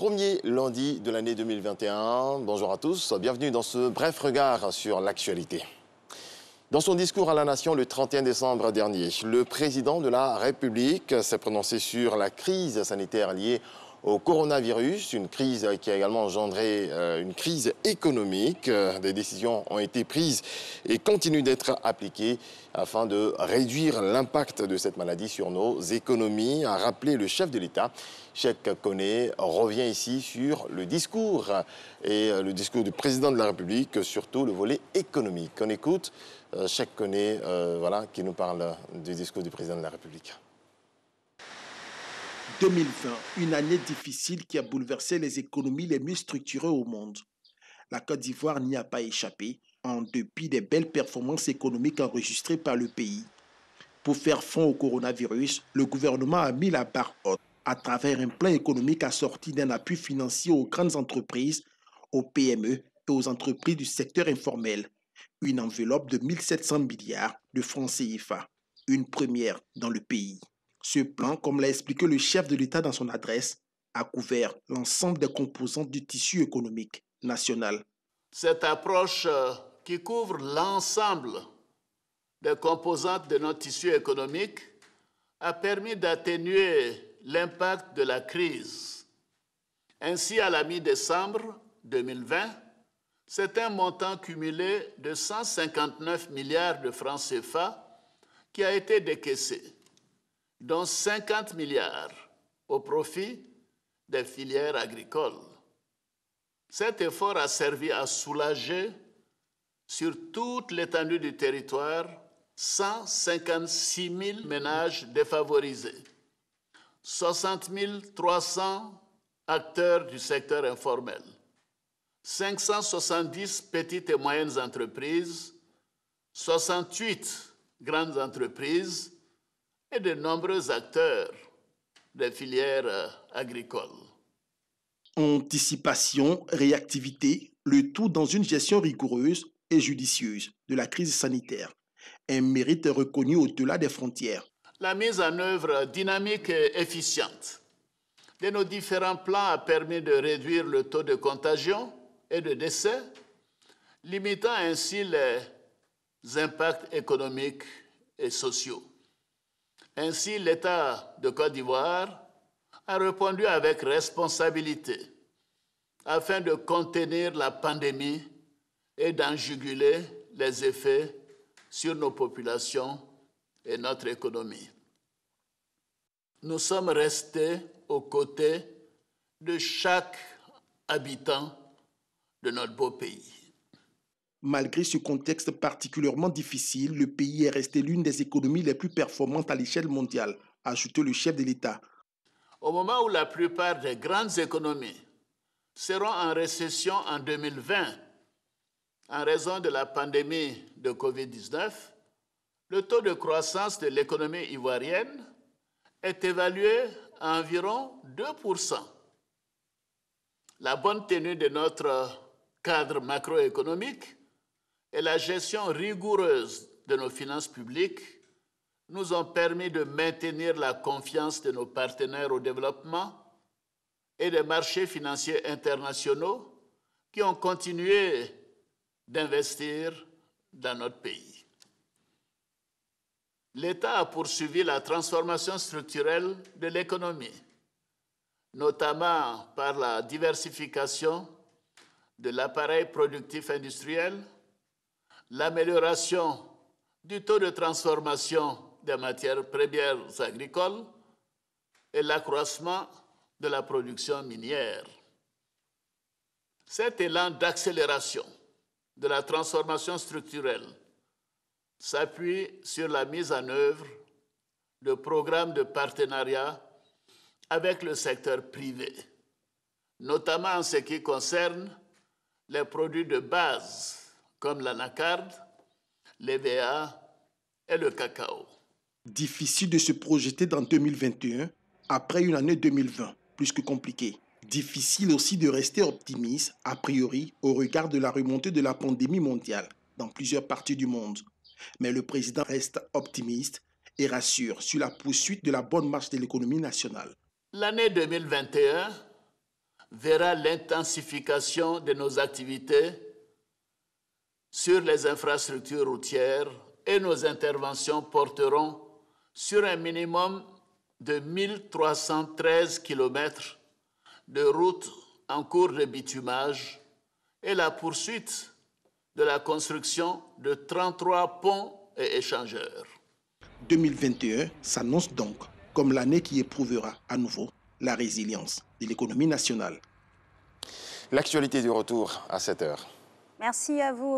premier lundi de l'année 2021. Bonjour à tous, bienvenue dans ce bref regard sur l'actualité. Dans son discours à la Nation le 31 décembre dernier, le président de la République s'est prononcé sur la crise sanitaire liée au coronavirus, une crise qui a également engendré une crise économique. Des décisions ont été prises et continuent d'être appliquées afin de réduire l'impact de cette maladie sur nos économies, a rappelé le chef de l'État. Cheikh Koné revient ici sur le discours du président de la République, surtout le volet économique. On écoute Cheikh Koné qui nous parle du discours du président de la République. 2020, une année difficile qui a bouleversé les économies les mieux structurées au monde. La Côte d'Ivoire n'y a pas échappé, en dépit des belles performances économiques enregistrées par le pays. Pour faire front au coronavirus, le gouvernement a mis la barre haute à travers un plan économique assorti d'un appui financier aux grandes entreprises, aux PME et aux entreprises du secteur informel. Une enveloppe de 1700 milliards de francs CFA, une première dans le pays. Ce plan, comme l'a expliqué le chef de l'État dans son adresse, a couvert l'ensemble des composantes du tissu économique national. Cette approche qui couvre l'ensemble des composantes de notre tissu économique a permis d'atténuer l'impact de la crise. Ainsi, à la mi-décembre 2020, c'est un montant cumulé de 159 milliards de francs CFA qui a été décaissé, dont 50 milliards au profit des filières agricoles. Cet effort a servi à soulager sur toute l'étendue du territoire 156 000 ménages défavorisés, 60 300 acteurs du secteur informel, 570 petites et moyennes entreprises, 68 grandes entreprises et de nombreux acteurs des filières agricoles. Anticipation, réactivité, le tout dans une gestion rigoureuse et judicieuse de la crise sanitaire. Un mérite reconnu au-delà des frontières. La mise en œuvre dynamique et efficiente de nos différents plans a permis de réduire le taux de contagion et de décès, limitant ainsi les impacts économiques et sociaux. Ainsi, l'État de Côte d'Ivoire a répondu avec responsabilité afin de contenir la pandémie et d'en juguler les effets sur nos populations et notre économie. Nous sommes restés aux côtés de chaque habitant de notre beau pays. Malgré ce contexte particulièrement difficile, le pays est resté l'une des économies les plus performantes à l'échelle mondiale, a ajouté le chef de l'État. Au moment où la plupart des grandes économies seront en récession en 2020, en raison de la pandémie de Covid-19, le taux de croissance de l'économie ivoirienne est évalué à environ 2%. La bonne tenue de notre cadre macroéconomique et la gestion rigoureuse de nos finances publiques nous ont permis de maintenir la confiance de nos partenaires au développement et des marchés financiers internationaux qui ont continué d'investir dans notre pays. L'État a poursuivi la transformation structurelle de l'économie, notamment par la diversification de l'appareil productif industriel, l'amélioration du taux de transformation des matières premières agricoles et l'accroissement de la production minière. Cet élan d'accélération de la transformation structurelle s'appuie sur la mise en œuvre de programmes de partenariat avec le secteur privé, notamment en ce qui concerne les produits de base comme l'anacarde, l'EVA et le cacao. Difficile de se projeter dans 2021 après une année 2020 plus que compliquée. Difficile aussi de rester optimiste, a priori, au regard de la remontée de la pandémie mondiale dans plusieurs parties du monde. Mais le président reste optimiste et rassure sur la poursuite de la bonne marche de l'économie nationale. L'année 2021 verra l'intensification de nos activités sur les infrastructures routières et nos interventions porteront sur un minimum de 1313 km de routes en cours de bitumage et la poursuite de la construction de 33 ponts et échangeurs. 2021 s'annonce donc comme l'année qui éprouvera à nouveau la résilience de l'économie nationale. L'actualité du retour à 7 heures. Merci à vous.